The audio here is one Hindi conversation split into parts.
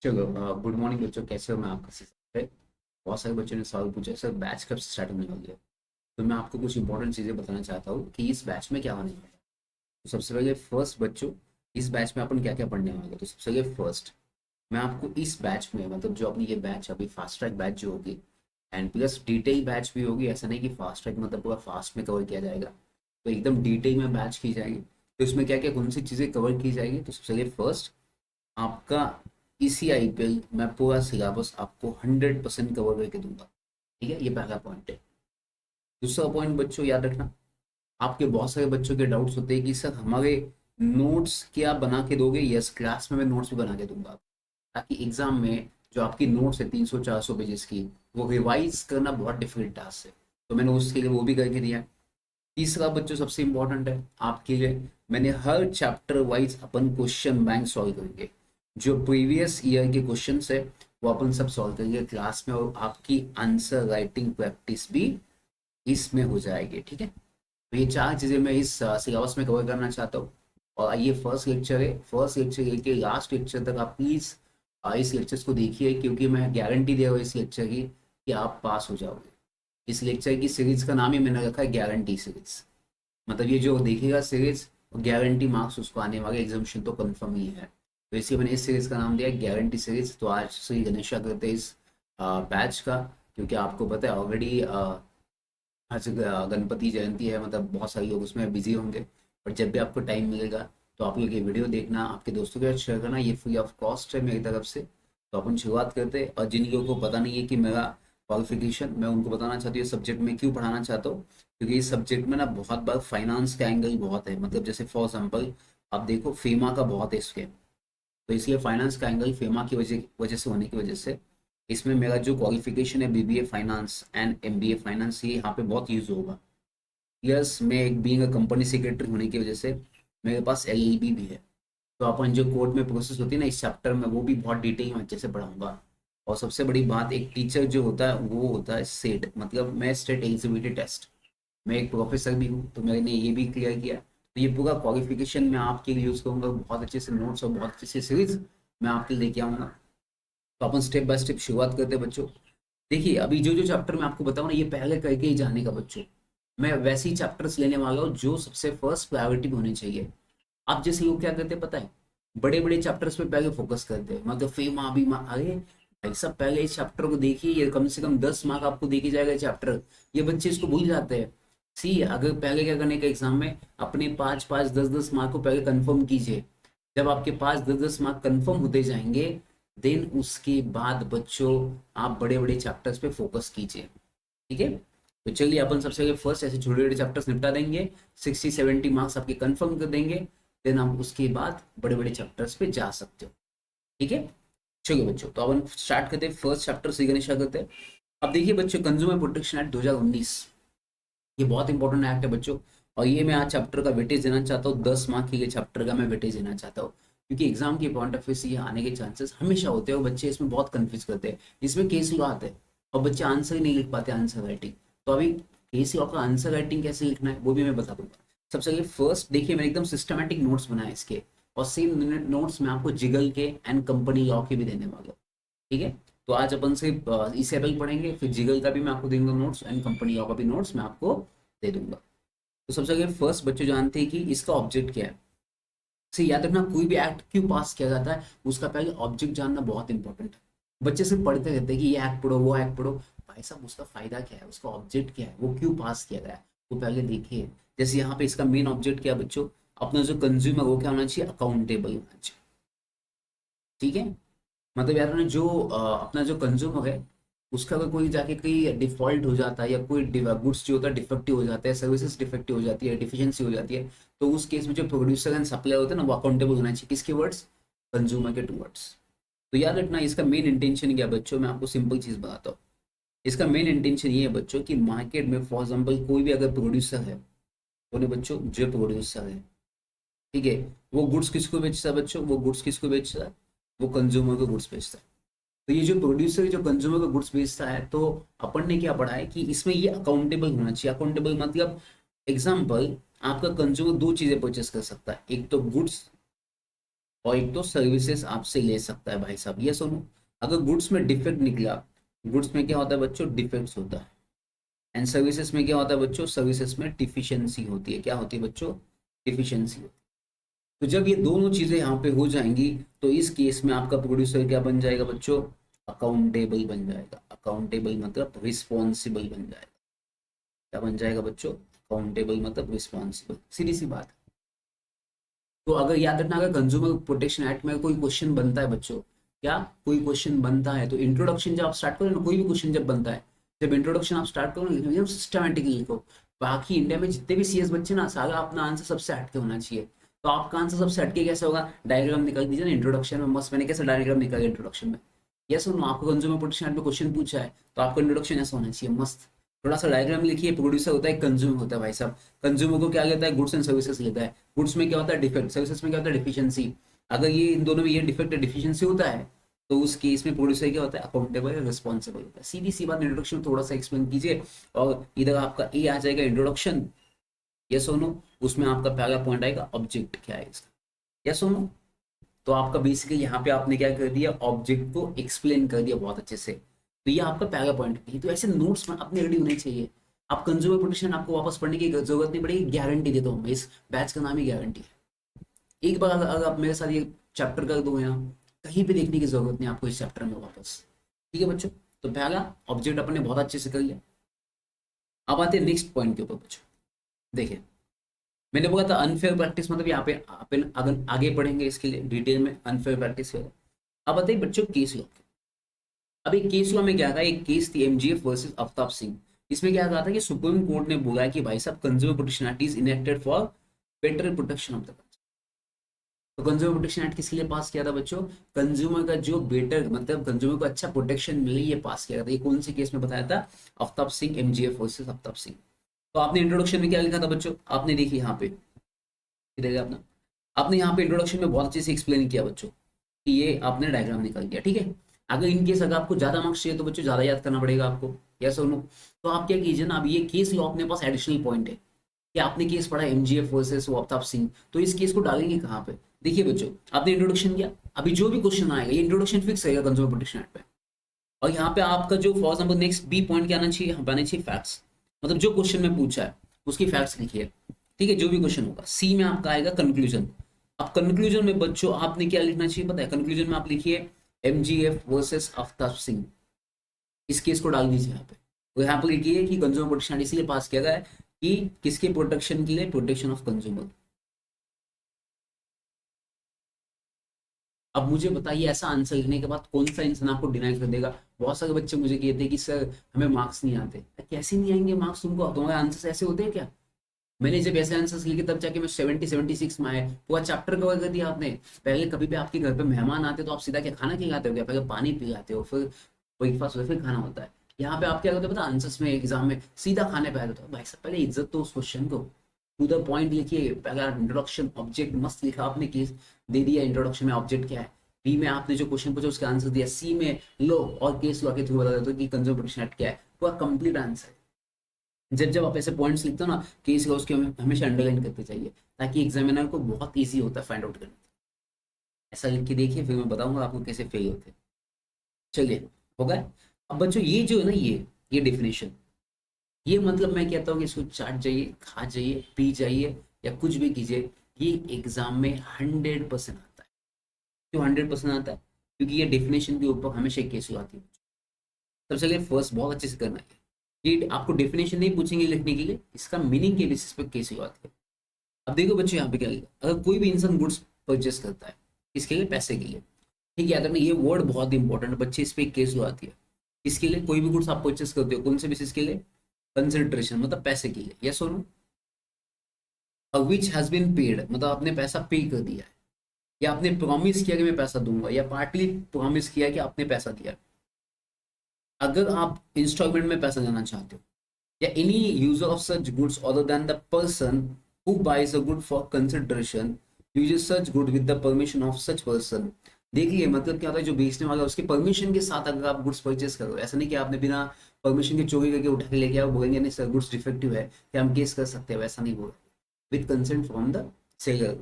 चलो, गुड मॉर्निंग बच्चों, कैसे हो? मैं आपका सिस्टर है। बहुत सारे बच्चों ने सवाल पूछा सर, बैच कब से स्टार्ट होने वाली है। तो मैं आपको कुछ इंपॉर्टेंट चीज़ें बताना चाहता हूँ कि इस बैच में क्या होने वाला है। तो सबसे पहले फर्स्ट बच्चों, इस बैच में अपन क्या क्या पढ़ने वाले हैं। तो सबसे पहले फर्स्ट, मैं आपको इस बैच में मतलब जो अपनी ये बैच अभी फास्ट ट्रैक बैच जो होगी एंड प्लस डिटेल बैच भी होगी। ऐसा नहीं कि फास्ट ट्रैक मतलब पूरा फास्ट में कवर किया जाएगा, तो एकदम डिटेल में बैच की जाएगी। तो इसमें क्या क्या कौन सी चीज़ें कवर की जाएगी। तो सबसे पहले फर्स्ट, आपका इसी आईपीएल मैं पूरा सिलेबस आपको 100% कवर करके दूंगा। ठीक है, ये पहला पॉइंट है। दूसरा पॉइंट बच्चों याद रखना, आपके बहुत सारे बच्चों के डाउट्स होते हैं कि सर हमारे नोट्स क्या बना के दोगे। यस, क्लास में मैं नोट्स भी बना के दूंगा, ताकि एग्जाम में जो आपकी नोट्स है 300-400 पेजेस की, वो रिवाइज करना बहुत डिफिकल्ट टास्क है। तो मैंने उसके लिए वो भी करके दिया है। तीसरा बच्चों सबसे इंपॉर्टेंट है आपके लिए, मैंने हर चैप्टर वाइज अपन क्वेश्चन बैंक सॉल्व करेंगे। जो प्रीवियस ईयर के क्वेश्चन है वो अपन सब सॉल्व करेंगे क्लास में, और आपकी आंसर राइटिंग प्रैक्टिस भी इसमें हो जाएगी। ठीक है, तो ये चार चीज़ें मैं इस सिलेबस में कवर करना चाहता हूँ। और ये फर्स्ट लेक्चर है, फर्स्ट लेक्चर लेके लास्ट लेक्चर तक आप प्लीज़ इस लेक्चर्स को देखिए, क्योंकि मैं गारंटी दे रहा हूँ इस लेक्चर की कि आप पास हो जाओगे। इस लेक्चर की सीरीज का नाम ही मैंने रखा है गारंटी सीरीज। मतलब ये जो देखेगा सीरीज, गारंटी मार्क्स उसको आने वाले एग्जामिशन तो कंफर्म ही है। तो इसलिए मैंने इस सीरीज का नाम दिया गारंटी सीरीज। तो आज श्री गणेशा करते हैं इस बैच का, क्योंकि आपको पता है ऑलरेडी आज गणपति जयंती है, मतलब बहुत सारे लोग उसमें बिजी होंगे। और जब भी आपको टाइम मिलेगा तो आप लोग ये वीडियो देखना, आपके दोस्तों के साथ शेयर करना, ये फ्री ऑफ कॉस्ट है मेरी तरफ से। तो अपन शुरुआत करते हैं। और जिन लोगों को पता नहीं है कि मेरा क्वालिफिकेशन, मैं उनको बताना चाहती हूँ सब्जेक्ट में क्यों पढ़ाना चाहता हूँ। क्योंकि इस सब्जेक्ट में ना बहुत बार फाइनेंस का एंगल बहुत है, मतलब जैसे फॉर एग्जाम्पल आप देखो फेमा का बहुत है इसके। तो इसलिए फाइनेंस का एंगल फेमा की वजह वजह से होने की वजह से इसमें मेरा जो क्वालिफिकेशन है BBA finance and MBA finance, ये यहाँ पे बहुत यूज होगा। प्लस मैं एक बीइंग अ कंपनी सेक्रेटरी होने की वजह से मेरे पास एलएलबी भी है। तो अपन जो कोर्ट में प्रोसेस होती है ना इस चैप्टर में, वो भी बहुत डिटेल में अच्छे से पढ़ाऊंगा। और सबसे बड़ी बात, एक टीचर जो होता है वो होता है सेट, मतलब मैं स्टेट एलिजिबिलिटी टेस्ट। मैं एक प्रोफेसर भी हूँ, तो मैंने ये भी क्लियर किया। तो ये पूरा क्वालिफिकेशन मैं आपके लिए यूज़ करूँगा, बहुत अच्छे से नोट्स और बहुत अच्छे से सीरीज मैं आपके लिए लेके आऊँगा। तो अपन स्टेप बाय स्टेप शुरुआत करते हैं बच्चों। देखिए, अभी जो जो चैप्टर मैं आपको बताऊँ ना, ये पहले करके ही जाने का बच्चों। मैं वैसे ही चैप्टर्स लेने वाला हूँ जो सबसे फर्स्ट प्रायोरिटी में होनी चाहिए। आप जैसे लोग क्या करते हैं पता है, बड़े बड़े चैप्टर्स पे पहले फोकस करते हैं, मतलब फेमा बीमा। अरे भाई साहब, पहले इस चैप्टर को देखिए, ये कम से कम 10 मार्क आपको देके जाएगा चैप्टर। ये बच्चे इसको भूल जाते हैं। सी, अगर पहले क्या करने का एग्जाम में अपने 5-5, 10-10 मार्क को पहले कंफर्म कीजिए। जब आपके 5-10 मार्क कंफर्म होते जाएंगे, देन उसके बाद बच्चों आप बड़े बड़े चैप्टर्स पे फोकस कीजिए। ठीक है, तो चलिए अपन सबसे पहले फर्स्ट ऐसे छोटे छोटे चैप्टर्स निपटा देंगे। 60-70 मार्क्स आपके कंफर्म कर देंगे, देन आप उसके बाद बड़े बड़े चैप्टर्स पे जा सकते हो। ठीक है, चलिए बच्चों, तो अपन स्टार्ट करते हैं फर्स्ट चैप्टर से गणेशा करते हैं। अब देखिए बच्चों, कंज्यूमर प्रोटेक्शन एक्ट 2019, ये बहुत इंपॉर्टेंट एक्ट है बच्चों। और ये मैं आज चैप्टर का वेटेज देना चाहता हूँ, 10 मार्क के लिए चैप्टर का मैं वेटेज देना चाहता हूँ। क्योंकि एग्जाम के पॉइंट ऑफ व्यू से ये आने के चांसेस हमेशा होते हैं, और बच्चे इसमें बहुत कंफ्यूज करते हैं। इसमें केस लॉ आता है और बच्चे आंसर ही नहीं लिख पाते, आंसर राइटिंग। तो अभी केस लॉ का आंसर राइटिंग कैसे लिखना है वो भी मैं बता दूंगा। सबसे पहले फर्स्ट देखिए, मैंने एकदम सिस्टमैटिक नोट्स बनाए इसके, और सेम नोट्स मैं आपको जिगल के एंड कंपनी लॉ के भी देने वाला हूँ। ठीक है, तो आज अपन सिर्फ इसे अभी पढ़ेंगे, फिर जिगल का भी मैं आपको दूंगा नोट्स, एंड कंपनी लॉ का भी नोट्स मैं आपको दे दूंगा। तो सबसे पहले फर्स्ट बच्चे जानते हैं कि इसका ऑब्जेक्ट क्या है। से याद रखना, कोई भी एक्ट क्यों पास किया जाता है उसका पहले ऑब्जेक्ट जानना बहुत इंपॉर्टेंट है। बच्चे सिर्फ पढ़ते रहते हैं कि ये एक्ट पढ़ो वो एक्ट पढ़ो। भाई साहब, उसका फायदा क्या है, उसका ऑब्जेक्ट क्या है, वो क्यों पास किया गया है, वो पहले देखिए। जैसे यहाँ पे इसका मेन ऑब्जेक्ट क्या है बच्चों, अपना जो कंज्यूमर वो क्या होना चाहिए, अकाउंटेबल होना चाहिए। ठीक है, मतलब यार ना जो अपना जो कंज्यूमर है, उसका अगर कोई जाके कहीं डिफॉल्ट हो जाता है, या कोई गुड्स जो होता है डिफेक्टिव हो जाता है, सर्विसेज डिफेक्टिव हो जाती है, डिफिशियंसी हो जाती है, तो उस केस में जो प्रोड्यूसर एंड सप्लायर होते हैं ना, वो अकाउंटेबल होना चाहिए। किसके वर्ड्स, कंज्यूमर के टूवर्ड्स। तो याद रखना, इसका मेन इंटेंशन क्या है बच्चों, मैं आपको सिंपल चीज बताता हूँ। इसका मेन इंटेंशन ये है बच्चों कि मार्केट में फॉर एग्जाम्पल कोई भी अगर प्रोड्यूसर है, तो नहीं बच्चों, जो प्रोड्यूसर है, ठीक है, वो गुड्स किसको बेचता है बच्चों, वो गुड्स किसको बेचता है, वो कंज्यूमर को गुड्स बेचता है। तो ये जो प्रोड्यूसर जो कंज्यूमर को गुड्स बेचता है, तो अपन ने क्या पढ़ा है कि इसमें ये अकाउंटेबल होना चाहिए। अकाउंटेबल मतलब, एग्जाम्पल, आपका कंज्यूमर दो चीजें परचेस कर सकता है, एक तो गुड्स और एक तो सर्विसेज आपसे ले सकता है भाई साहब, ये सुनो। अगर गुड्स में डिफेक्ट निकला, गुड्स में क्या होता है बच्चों, डिफेक्ट्स होता है। एंड सर्विसेज में क्या होता है बच्चों, सर्विसेज में डिफिशियंसी होती है। क्या होती है बच्चों, डिफिशियंसी होती है। तो जब ये दोनों चीजें यहाँ पे हो जाएंगी, तो इस केस में आपका प्रोड्यूसर क्या बन जाएगा बच्चों, अकाउंटेबल बन जाएगा। अकाउंटेबल मतलब रिस्पॉन्सिबल बन जाएगा। क्या बन जाएगा बच्चों, अकाउंटेबल मतलब रिस्पॉन्सिबल, सीधी सी बात है। तो अगर याद रखना, अगर कंज्यूमर प्रोटेक्शन एक्ट में कोई क्वेश्चन बनता है बच्चों, क्या कोई क्वेश्चन बनता है, तो इंट्रोडक्शन जब आप स्टार्ट करो ना, कोई भी क्वेश्चन जब बनता है, जब इंट्रोडक्शन आप स्टार्ट करो ना, एकदम सिस्टमेटिकली लिखो। बाकी इंडिया में जितने भी सीएस बच्चे ना, सारा अपना आंसर सबसे हटके होना चाहिए। तो आपका आंसर सबसे हटके कैसे होगा, डायग्राम निकाल दीजिए ना इंट्रोडक्शन में। मस्त, मैंने कैसे डायग्राम निकाला इंट्रोडक्शन में। यस सुनो, आपको कंज्यूमर प्रोटेक्शन एक्ट में क्वेश्चन पूछा है, तो आपका इंट्रोडक्शन ऐसा होना चाहिए मस्त। थोड़ा सा डायग्राम लिखिए। प्रोड्यूसर होता है, कंज्यूमर होता है भाई साहब। कंज्यूमर को क्या लेता है, गुड्स एंड सर्विसेज लेता है। गुड्स में क्या होता है, डिफेक्ट। सर्विसेज में क्या होता है, डिफिशियंसी। अगर ये इन दोनों में ये डिफेक्ट है, डिफिशियंसी होता है, तो उस केस में प्रोड्यूसर क्या होता है, अकाउंटेबल या रिस्पॉन्सिबल होता है। सीधी सी बात, इंट्रोडक्शन थोड़ा सा एक्सप्लेन कीजिए। और इधर आपका ए आ जाएगा इंट्रोडक्शन, यस और नो। उसमें आपका पहला पॉइंट आएगा ऑब्जेक्ट क्या है इसका, यस और नो। तो आपका बेसिकली यहाँ पे आपने क्या कर दिया, ऑब्जेक्ट को एक्सप्लेन कर दिया बहुत अच्छे से। तो ये आपका पहला पॉइंट है। तो ऐसे नोट्स में अपने रेडी होने चाहिए। आप कंज्यूमर प्रोटेक्शन आपको वापस पढ़ने की जरूरत नहीं पड़ेगी, गारंटी देता हूँ मैं, इस बैच का नाम ही गारंटी है। एक बार अगर आप मेरे साथ ये चैप्टर कर दो यहाँ, कहीं पे देखने की जरूरत नहीं आपको इस चैप्टर में वापस। ठीक है बच्चों। तो पहला ऑब्जेक्ट अपने बहुत अच्छे से कर लिया। अब आते हैं नेक्स्ट पॉइंट के ऊपर बच्चों। देखिए, मैंने बोला था अनफेयर प्रैक्टिस, मतलब यहाँ पे अपन अगर आगे पढ़ेंगे इसके लिए डिटेल में अनफेयर प्रैक्टिस के। अब बताइए बच्चों केस लॉ। अब एक केस लॉ में क्या था, एक केस थी एमजीएफ वर्सेस आफ्ताब सिंह। इसमें क्या कहा था कि सुप्रीम कोर्ट ने बोला कि भाई साहब consumer protection act is enacted for better protection of the consumer. तो कंज्यूमर प्रोटेक्शन एक्ट किसके लिए पास किया था बच्चों, कंज्यूमर का जो बेटर मतलब कंज्यूमर को अच्छा प्रोटेक्शन मिले, ये पास किया था। ये कौन से केस में बताया था, आफ्ताब सिंह, एमजीएफ वर्सेस आफ्ताब सिंह। तो आपने इंट्रोडक्शन में क्या लिखा था बच्चों, आपने देखिए यहाँ पे इधर अपना, आपने यहाँ पे इंट्रोडक्शन में बहुत अच्छे से एक्सप्लेन किया बच्चों कि ये आपने डायग्राम निकाल दिया। ठीक है। अगर इन केस अगर आपको ज्यादा मार्क्स चाहिए तो बच्चों ज्यादा याद करना पड़ेगा आपको, यस और नो। तो आप क्या कीजिए ना, अब ये केस लॉ अपने पास एडिशनल पॉइंट है कि आपने केस पढ़ा एमजीएफ वर्सेस आफ्ताब सिंह, तो इस केस को डालेंगे कहाँ पे। देखिए बच्चों, आपने इंट्रोडक्शन किया, अभी जो भी क्वेश्चन आएगा ये इंट्रोडक्शन फिक्स रहेगा कंज्यूमर प्रोटेक्शन एक्ट पे। और यहाँ पे आपका जो for example next B point क्या आना चाहिए, यहाँ पे आना चाहिए फैक्ट्स। मतलब जो क्वेश्चन में पूछा है उसकी फैक्ट्स लिखिए। ठीक है, जो भी क्वेश्चन होगा। सी में आपका आएगा कंक्लूजन। अब कंक्लूजन में बच्चों आपने क्या लिखना चाहिए पता है, कंक्लूजन में आप लिखिए एमजीएफ वर्सेस आफ्ताब सिंह। इस केस को डाल दीजिए यहाँ पे। तो यहाँ पर लिखिए कि कंज्यूमर प्रोटेक्शन इसलिए पास किया गया है कि किसके प्रोटेक्शन के लिए, प्रोटेक्शन ऑफ कंज्यूमर। अब मुझे बताइए, ऐसा आंसर लिखने के बाद कौन सा इंसान आपको डिनाई कर देगा। बहुत सारे बच्चे मुझे कहते हैं कि सर हमें मार्क्स नहीं आते। कैसे नहीं आएंगे मार्क्स तुमको, तुम्हारे आंसर ऐसे होते हैं क्या। मैंने जब ऐसे आंसर्स लिखे तब जाके मैं 70 76 में आए। पूरा चैप्टर कवर कर दिया आपने। पहले कभी भी आपके घर पे मेहमान आते तो आप सीधा क्या खाना खिलाते हो क्या, पहले पानी पिलाते हो, फिर ब्रेकफास्ट होता है, फिर खाना होता है। यहाँ पे आप क्या करते हो पता, आंसर्स में एग्जाम में सीधा खाने पे आ जाते हो। भाई साहब पहले इज्जत तो उस क्वेश्चन को, टू द पॉइंट लिखिए। पहला इंट्रोडक्शन ऑब्जेक्ट मस्त लिखा आपने, केस दे दिया इंट्रोडक्शन में ऑब्जेक्ट क्या है। बी में आपने जो क्वेश्चन पूछा उसका आंसर दिया। सी में लो और केस लॉ के थ्रू बता देते हो कि कंज्यूमर प्रोटेक्शन एक्ट क्या है, पूरा कंप्लीट आंसर। जब जब आप ऐसे पॉइंट्स लिखते हो ना केस लॉ, उसके हमेशा अंडरलाइन करते चाहिए, ताकि एग्जामिनर को बहुत ईजी होता है फाइंड आउट करना। ऐसा लिख के देखिए, फिर मैं बताऊंगा आपको कैसे फेल होते हैं। चलिए, हो गया। अब बच्चों ये जो है ना, ये डेफिनेशन, ये मतलब मैं कहता हूँ कि इसको चाट जाइए, खा जाइए, पी जाइए, या कुछ भी कीजिए, ये एग्जाम में 100% आता है। क्यों 100% आता है, क्योंकि ये डेफिनेशन के ऊपर हमेशा केस आती है। सबसे पहले फर्स्ट बहुत अच्छे से करना है, ये आपको डेफिनेशन नहीं पूछेंगे लिखने के लिए, इसका मीनिंग के बेसिस पे केस आती है। अब देखो बच्चों यहाँ पे क्या लिखा, अगर कोई भी इंसान गुड्स परचेस करता है, इसके लिए पैसे के लिए। ठीक है, याद रखना ये वर्ड बहुत इंपॉर्टेंट है बच्चे, इस पे केस आती है। इसके लिए कोई भी गुड्स आप परचेस करते हो, कौन से बेसिस के लिए, कंसिडरेशन मतलब पैसे के लिए, यस और no. Which has been paid मतलब आपने पैसा पे कर दिया है, या आपने प्रॉमिस किया कि मैं पैसा दूंगा, या पार्टली प्रॉमिस किया कि आपने पैसा दिया। अगर आप इंस्टॉलमेंट में पैसा देना चाहते हो, या any user of such goods other than the person who buys a good for consideration uses such good with the permission of such person. देखिए मतलब क्या होता है, जो बेचने वाला है उसके परमिशन के साथ अगर आप गुड्स परचेस करो, ऐसा नहीं कि आपने बिना परमिशन के चोरी करके उठा के लेके आओ, बोलेंगे नहीं सर गुड्स डिफेक्टिव है, कि हम केस कर सकते हैं, वैसा नहीं बोला। With consent from the seller.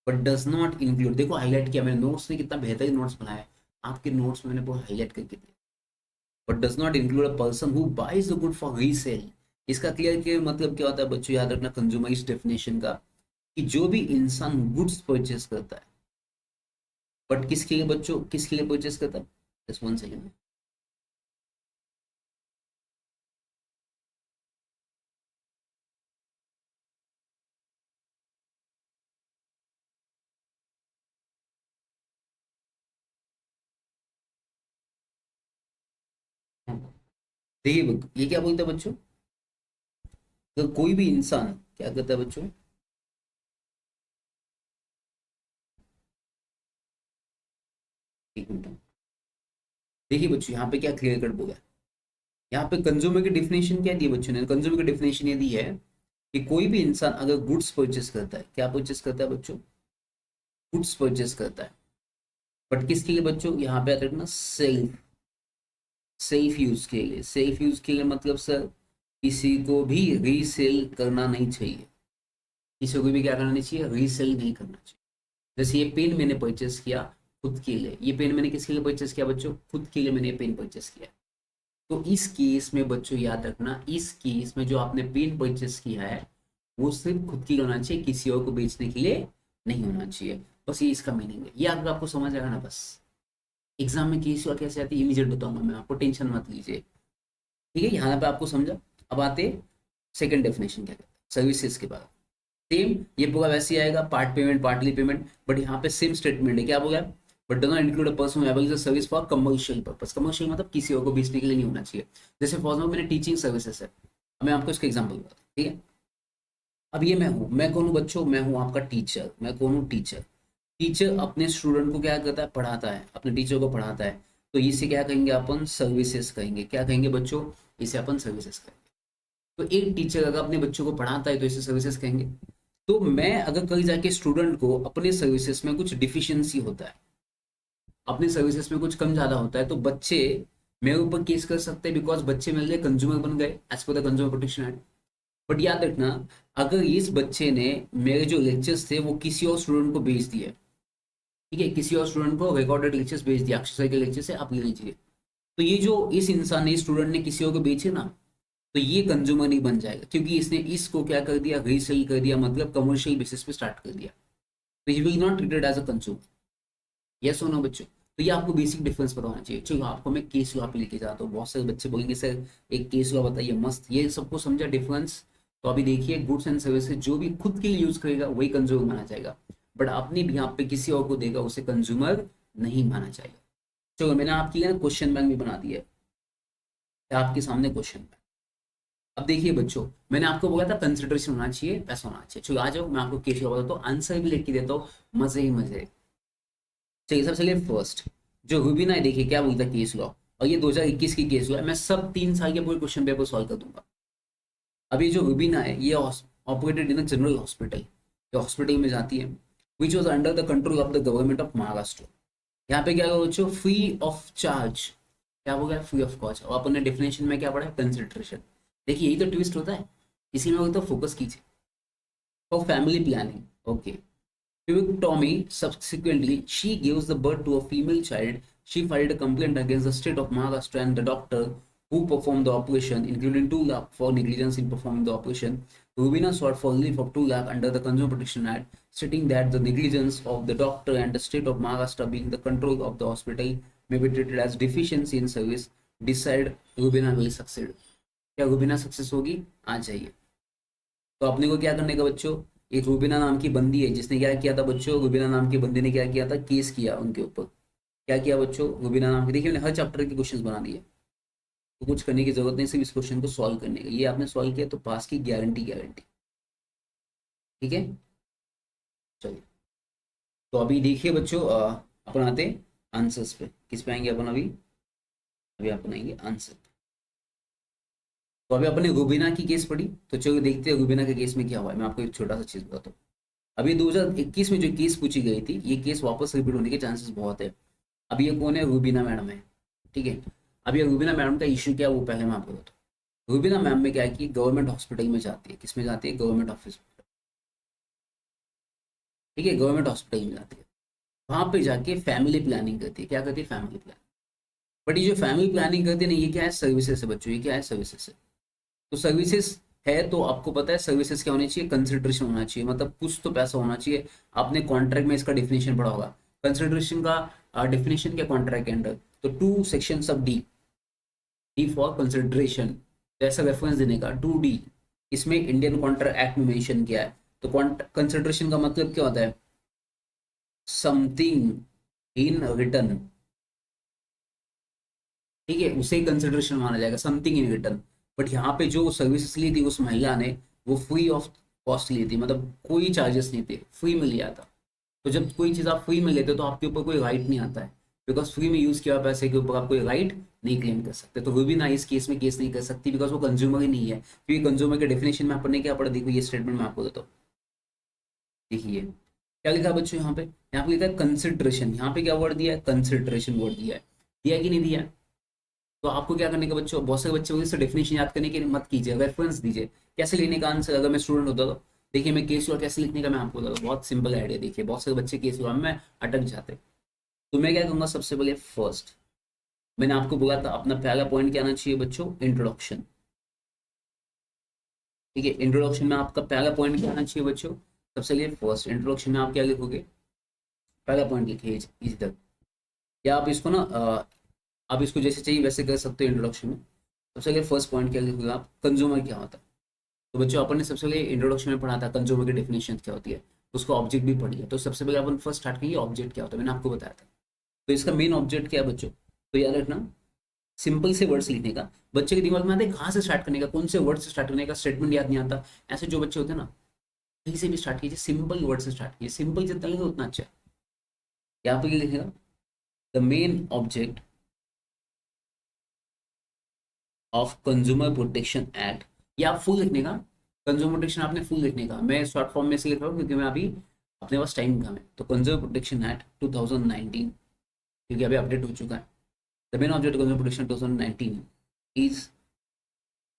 But does not include, देखो हाईलाइट किया मैंने, नोट्स में कितना बेहतरीन नोट्स बनाया है, आपके नोट्स में मैंने पूरा हाईलाइट करके दिया। But does not include a person who buys the good for resale. इसका क्लियर क्लियर मतलब क्या होता है बच्चों, याद रखना कंज्यूमर इस डेफिनेशन का, कि जो भी इंसान गुड्स परचेस करता है, बट किसके लिए बच्चों, किसके लिए परचेस करता है, जस्ट वन सेकेंड। देखिए ये क्या बोलता है बच्चों, तो कोई भी इंसान क्या करता है बच्चों, एक मिनट, देखिए बच्चों यहाँ पे क्या क्लियर कट बोला है, यहाँ पे कंज्यूमर की डेफिनेशन क्या दी है बच्चों ने, कंज्यूमर की डेफिनेशन ये दी है कि कोई भी इंसान अगर गुड्स परचेस करता है, क्या परचेस करता है बच्चों, गुड्स परचेस करता है, बट किसके लिए बच्चों, यहाँ पे आता है ना सेल्फ, सेल्फ यूज के लिए, सेल्फ यूज के लिए मतलब सर किसी को भी रीसेल करना नहीं चाहिए, किसी को भी क्या करना नहीं चाहिए, रीसेल नहीं करना चाहिए। जैसे ये पेन मैंने परचेस किया खुद के लिए, ये पेन मैंने किसके लिए परचेस किया बच्चों, खुद के लिए मैंने ये पेन परचेस किया। तो इस केस में बच्चों याद रखना, इस केस में जो आपने पेन परचेस किया है वो सिर्फ खुद की होना चाहिए, किसी और को बेचने के लिए नहीं होना चाहिए। बस ये इसका मीनिंग है, ये अगर आपको समझ आएगा ना बस, एग्जाम में केस हुआ कैसे आती है इमीडिएट बताऊंगा मैं आपको, टेंशन मत लीजिए। ठीक है, यहाँ पे आपको समझा। अब आते सेकंड डेफिनेशन क्या कहता है सर्विसेज के बाद, सेम ये पूरा वैसे ही आएगा, part payment partly payment, but यहाँ पे सेम स्टेटमेंट है, क्या बोला, but does not include a person who service for commercial purpose, commercial मतलब किसी और को बेचने के लिए नहीं होना चाहिए। जैसे फॉर एग्जाम्पल मैंने टीचिंग सर्विसेज है, अब मैं आपको इसका एग्जाम्पल बताता हूँ, ठीक है। अब ये मैं हूँ, मैं कौन हूँ बच्चों, मैं हूँ आपका टीचर, मैं कौन हूँ, टीचर। टीचर अपने स्टूडेंट को क्या करता है, पढ़ाता है, अपने टीचर को पढ़ाता है, तो इसे क्या कहेंगे अपन, सर्विसेज कहेंगे, क्या कहेंगे बच्चों, इसे अपन सर्विसेज कहेंगे। तो एक टीचर अगर अपने बच्चों को पढ़ाता है तो इसे सर्विसेज कहेंगे। तो मैं अगर कहीं जाके स्टूडेंट को अपने सर्विसेज में कुछ डिफिशियंसी होता है, अपने सर्विसेज में कुछ कम ज्यादा होता है, तो बच्चे मेरे ऊपर केस कर सकते हैं, बिकॉज बच्चे मेरे लिए कंज्यूमर बन गए as per the consumer protection act. But याद रखना, अगर इस बच्चे ने मेरे जो लेक्चर्स थे वो किसी और स्टूडेंट को भेज दिए, ठीक है, किसी और स्टूडेंट को रिकॉर्डेड लेक्चर्स भेज दिया, अक्षय के लेक्चर से आप ले लीजिए, तो ये जो इस इंसान ने, स्टूडेंट ने किसी और को बेचे ना, तो ये कंज्यूमर नहीं बन जाएगा, क्योंकि इसने इसको क्या कर दिया, रीसेल कर दिया, मतलब कमर्शियल बेसिस पे स्टार्ट कर दिया, तो he will not treated as a consumer. Yes और नो बच्चों, तो ये आपको बेसिक डिफरेंस पता होना चाहिए। चलो आपको मैं केस लॉ पे लेके जाता हूँ, बहुत सारे बच्चे बोलेंगे सर एक केस लॉ बताइए, मस्त, ये सबको समझा डिफरेंस। तो अभी देखिए, गुड्स एंड सर्विसेज जो भी खुद के लिए यूज करेगा वही कंज्यूमर माना जाएगा, बट अपने भी यहाँ पे किसी और को देगा उसे कंज्यूमर नहीं माना जाएगा। चलो मैंने आपकी ना क्वेश्चन बैंक भी बना दिया है आपके सामने क्वेश्चन बैंक। अब देखिए बच्चों, मैंने आपको बोला था कंसिडरेशन होना चाहिए, पैसा होना चाहिए, चलो आ जाओ मैं आपको केस लॉ बताता हूँ, आंसर भी लिख के देता हूँ, मजे ही मजे। चलिए सबसे चलिए फर्स्ट, जो रूबीना है देखिए क्या बोलता है केस लॉ, और ये 2021 की केस लॉ है, मैं सब 3 साल के पूरे क्वेश्चन पेपर सॉल्व कर दूंगा। अभी जो रूबीना है ये ऑपरेटेड इन जनरल हॉस्पिटल, ये हॉस्पिटल में जाती है, which was under the control of the government of Maharashtra. यहाँ पे क्या होगा बच्चों, फ्री ऑफ चार्ज, क्या हो गया, फ्री ऑफ कॉस्ट। और अपन ने डेफिनेशन में क्या पढ़ा है, कंसिडरेशन। देखिए यही तो ट्विस्ट होता है, इसी में तो फोकस कीजिए। For family planning, okay, Tommy subsequently she gives the birth to a female child. She filed a complaint against the state of Maharashtra and the doctor who performed the operation, including 2 lakh for negligence in performing the operation. Rubina sought for relief of 2 lakh under the Consumer Protection Act, stating that the negligence of the doctor and the state of Maharashtra being the control of the hospital may be treated as deficiency in service. Decide Rubina will succeed. क्या रूबीना सक्सेस होगी, आ जाइए। तो अपने को क्या करने का बच्चों, एक रूबीना नाम की बंदी है जिसने क्या किया था बच्चों, रूबीना नाम की बंदी ने क्या किया था, केस किया उनके ऊपर। क्या किया बच्चों, रूबीना नाम की, देखिए मैंने हर चैप्टर के क्वेश्चन बना दिए, तो कुछ करने की जरूरत नहीं, सिर्फ इस क्वेश्चन को सॉल्व करने का, ये आपने सॉल्व किया तो पास की गारंटी, गारंटी। ठीक है, चलिए। तो अभी देखिए बच्चों, अपन आते आंसर्स पे, किस पे आएंगे अपन अभी, अभी अपन आएंगे आंसर। तो अभी अपने रूबीना की केस पढ़ी, तो चलो देखते हैं रूबीना के केस में क्या हुआ है। मैं आपको एक छोटा सा चीज बताता हूँ। अभी 2021 में जो केस पूछी गई थी, ये केस वापस रिपीट होने के चांसेस बहुत है। अब ये कौन है, रूबीना मैडम है, ठीक है। अब ये रूबीना मैडम का इश्यू क्या है वो पहले मैं आपको बताता हूँ। रूबीना मैम में क्या है कि गवर्नमेंट हॉस्पिटल में जाती है, किस में जाती है, गवर्नमेंट ऑफिस, ठीक है, गवर्नमेंट हॉस्पिटल में जाती है, वहाँ पे जाके फैमिली प्लानिंग करती है। क्या करती है? Family planning. बट ये जो फैमिली प्लानिंग करती है ना, ये क्या है? सर्विसेज है बच्चों, ये क्या है? सर्विसेज है। तो सर्विसेज है तो आपको पता है सर्विसेज क्या होनी चाहिए? कंसिडरेशन होना चाहिए, मतलब कुछ तो पैसा होना चाहिए। आपने कॉन्ट्रैक्ट में इसका डिफिनेशन पढ़ा होगा। कंसिडरेशन का डिफिनेशन क्या कॉन्ट्रैक्ट के अंडर? तो टू सेक्शन सब डी, डी फॉर कंसिडरेशन, ऐसा रेफरेंस देने का 2D। इसमें इंडियन कॉन्ट्रैक्ट एक्ट में मेंशन किया है। तो कंसिडरेशन का मतलब क्या होता है? Something in return. ठीक है, उसे कंसिडरेशन माना जाएगा, समथिंग इन रिटर्न। बट यहाँ पे जो सर्विसेज ली थी उस महिला ने, वो फ्री ऑफ कॉस्ट ली थी, मतलब कोई चार्जेस नहीं थे, फ्री में लिया था। तो जब कोई चीज़ आप फ्री में लेते हो तो आपके ऊपर कोई राइट नहीं आता है, बिकॉज फ्री में यूज़ किया हुआ पैसे के ऊपर आप कोई राइट नहीं क्लेम कर सकते। तो वो भी ना इस केस में केस नहीं कर सकती, बिकॉज वो कंज्यूमर ही नहीं है। क्योंकि कंज्यूमर के डेफिनेशन में आपने क्या पढ़ा? देखो ये स्टेटमेंट में आपको देता हूँ, देखिए क्या लिखा है बच्चों यहाँ पे। यहाँ पे लिखा है कंसिडरेशन, यहाँ पे क्या वर्ड दिया है? कंसिडरेशन वर्ड दिया है। दिया है कि नहीं दिया है? तो आपको क्या करने का बच्चों, बहुत सारे बच्चे इससे डेफिनेशन याद करने की मत कीजिए, रेफरेंस दीजिए। कैसे लेने का आंसर, अगर मैं स्टूडेंट होता तो देखिए मैं केस लॉ कैसे लिखने का मैं आपको बताता हूँ, बहुत सिंपल आइडिया। देखिए बहुत सारे बच्चे केस लॉ में अटक जाते। तो मैं क्या करूँगा, सबसे पहले फर्स्ट मैंने आपको बोला था अपना पहला पॉइंट क्या आना चाहिए बच्चों? इंट्रोडक्शन। ठीक है, इंट्रोडक्शन में आपका पहला पॉइंट क्या आना चाहिए बच्चों? सबसे पहले फर्स्ट इंट्रोडक्शन में आप क्या लिखोगे? पहला पॉइंट लिखिए इधर, या आप इसको ना आप इसको जैसे चाहिए वैसे कर सकते हो इंट्रोडक्शन में। सबसे पहले फर्स्ट पॉइंट क्या लिखोगे आप? कंज्यूमर क्या होता है? तो बच्चों अपन ने सबसे पहले इंट्रोडक्शन में पढ़ा था कंज्यूमर की डेफिनेशन क्या होती है, उसको ऑब्जेक्ट भी पढ़ी है। तो सबसे पहले अपन फर्स्ट स्टार्ट करिए, ऑब्जेक्ट क्या होता है, मैंने आपको बताया था। तो इसका मेन ऑब्जेक्ट क्या है बच्चों? तो याद रखना, सिंपल से वर्ड्स लिखने का। बच्चे के दिमाग में आता है कहाँ से स्टार्ट करने का, कौन से वर्ड से स्टार्ट करने का, स्टेटमेंट याद नहीं आता। ऐसे जो बच्चे होते हैं ना, कहीं से भी स्टार्ट कीजिए, सिंपल वर्ड से स्टार्ट कीजिए, सिंपल जितना लिखे उतना अच्छा है। यहाँ पे क्या लिखेगा? The main object of consumer protection act, या आप फुल लिखने का। कंज्यूमर प्रोटेक्शन आपने फुल लिखने का, मैं शॉर्ट फॉर्म में से लिख रहा हूँ क्योंकि मैं अभी अपने पास टाइम कम है। तो कंज्यूमर प्रोटेक्शन एक्ट 2019, क्योंकि अभी अपडेट हो चुका है। The main object consumer protection 2019 is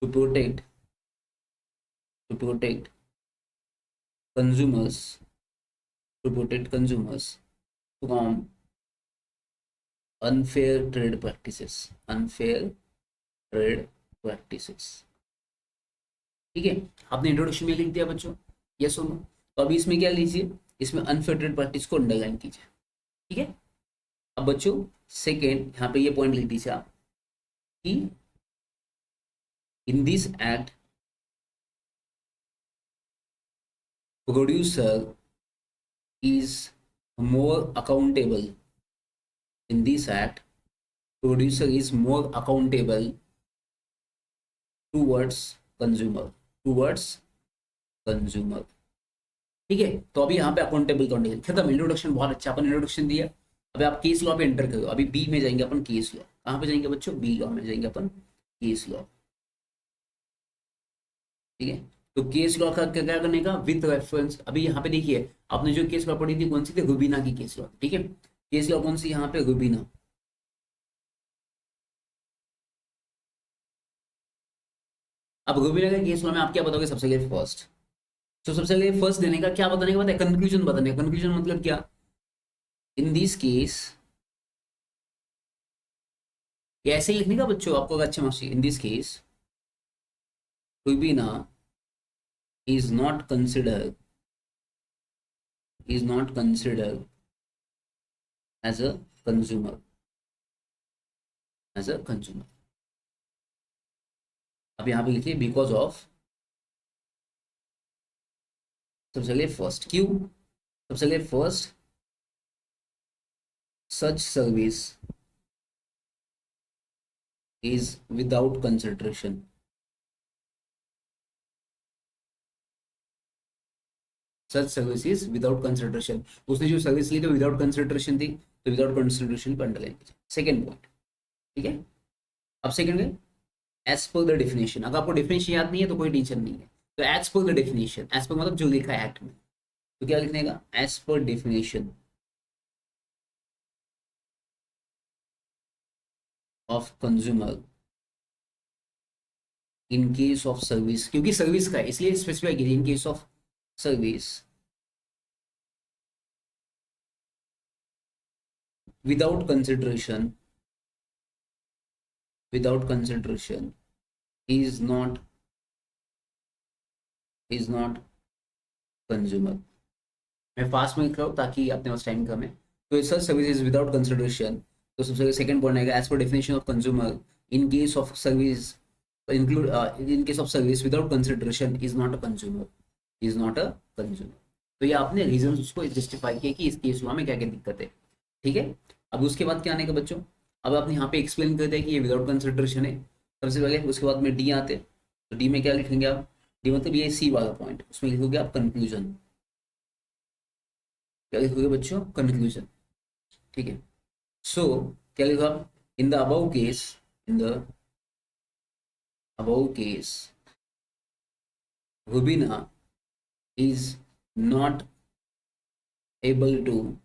to protect, to protect consumers, to protect consumers from unfair trade practices, unfair trade practices। ठीक है, आपने इंट्रोडक्शन में लिख दिया बच्चों, ये सुनो। तो अभी इसमें क्या लीजिए, इसमें अनफेयर ट्रेड प्रैक्टिस को अंडरलाइन कीजिए। ठीक है, अब बच्चों सेकेंड यहाँ पे ये पॉइंट लिख दीजिए आप कि in this act producer is more accountable, in this act producer is more accountable towards consumer, towards consumer. ठीक है, तो अभी यहाँ पे अकाउंटेबल कंडीशन खत्म। इंट्रोडक्शन बहुत अच्छा, अपन इंट्रोडक्शन दिया। अभी आप केस लॉ पे एंटर करो, अभी बी में जाएंगे अपन, केस लॉ। कहाँ पे जाएंगे बच्चों? बी लॉ में जाएंगे अपन, केस लॉ। ठीक है, तो केस लॉ का क्या क्या करने का? With reference. अभी यहाँ पे देखिए आपने जो केस लॉ पढ़ी थी कौन सी थी? रुबीना की केस लॉ। ठीक है, केस लॉ कौन सी यहाँ पे? रुबीना। अब रुबीना का केस लॉ में आप क्या बताओगे? सबसे पहले फर्स्ट, तो सबसे पहले फर्स्ट देने का क्या बताने का पता है? कंक्लूजन बताने का। कंक्लूजन मतलब क्या? इन दिस केस, ये ऐसे ही लिखने का बच्चों, आपको अगर अच्छा marks. In this case Rubina is not considered, is not considered as a consumer, as a consumer। अब यहाँ पे लिखिए बिकॉज ऑफ, सबसे पहले फर्स्ट, क्यों? सबसे पहले first, such service is without consideration, such service is without consideration. उसने जो सर्विस ली थी विदाउट कंसिडरेशन थी, तो विदाउट कंसिडरेशन पर अंडरलाइन कीजिए। सेकेंड पॉइंट, ठीक है। अब सेकेंड है एज पर द डेफिनेशन। अगर आपको डेफिनेशन याद नहीं है तो कोई टेंशन नहीं है। तो as per the definition, as per मतलब जो लिखा है एक्ट में, तो क्या लिखने का? As per definition of consumer in case of service, क्योंकि सर्विस का है इसलिए स्पेसिफाई कीजिए, in case of service without consideration, without consideration is not consumer. मैं फास्ट में लिख रहा हूँ ताकि अपने पास टाइम कम है। तो such service is without consideration, तो सबसे सेकंड पॉइंट आएगा as per definition of consumer in case of service include in case of service without consideration is not a consumer, is not a consumer. तो ये आपने रीजन उसको जस्टिफाई किया कि इस केस में क्या क्या दिक्कत है। ठीक है, अब उसके बाद क्या आने का बच्चों, अब आपने यहाँ पे एक्सप्लेन कर दिया कि ये विदाउट कंसिडरेशन है सबसे पहले। उसके बाद में डी आते, तो डी में क्या लिखेंगे आप, डी मतलब ये सी वाला पॉइंट, उसमें लिखोगे आप कंक्लूजन। क्या लिखोगे बच्चों, कंक्लूजन। ठीक है, सो क्या लिखा, in the above case, in the above case Rubina is not able to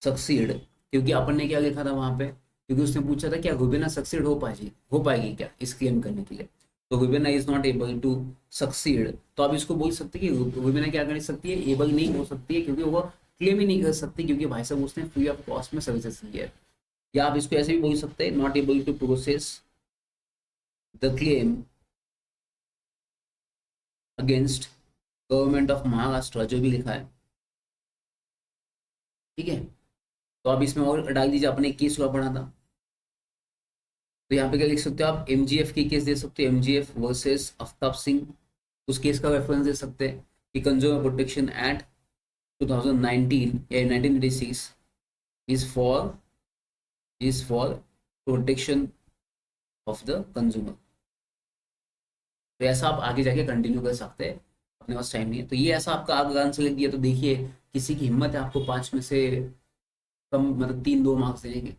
succeed, क्योंकि अपन ने क्या लिखा था वहां पे, क्योंकि उसने पूछा था क्या रुबीना सक्सीड हो पाएगी क्या इस क्लेम करने के लिए। तो Rubina is not able to succeed, तो आप इसको बोल सकते हैं कि रुबीना क्या कर सकती है, एबल नहीं हो सकती है, क्योंकि वो क्लेम ही नहीं कर सकती, क्योंकि भाई साहब उसने फ्री ऑफ कॉस्ट में सर्विसेज दी है। या आप इसको ऐसे भी बोल सकते हैं, not able to process the claim against government of Maharashtra, जो भी लिखा है। ठीक है, तो आप इसमें और डाल दीजिए, अपने केस हुआ पढ़ा था। तो यहाँ पे क्या लिख सकते हो आप, एमजीएफ की केस दे सकते हो, एमजीएफ वर्सेस आफ्ताब सिंह, उस केस का रेफरेंस दे सकते हैं कि कंज्यूमर प्रोटेक्शन एक्ट 2019 या 1986 is for protection of the consumer. तो ऐसा आप आगे जाके कंटिन्यू कर सकते हैं, अपने पास टाइम नहीं है। तो ये ऐसा आपका आगे आंसर लिख दिया, तो देखिए किसी की हिम्मत है आपको 5 में से कम मतलब 3-2 मार्क्स देने के।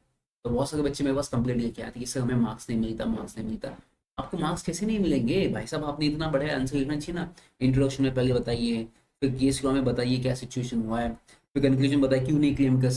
तो बहुत सारे बच्चे मेरे पास कंप्लेंट लेके आते हैं कि सर हमें मार्क्स नहीं मिलता, मार्क्स नहीं मिलता। आपको मार्क्स कैसे नहीं मिलेंगे भाई साहब, आपने इतना बड़ा आंसर लिखना चाहिए ना। इंट्रोडक्शन में पहले बताइए, फिर केस में बताइए क्या सिचुएशन हुआ है, फिर कंक्लूजन बताइए क्यों नहीं क्लेम कर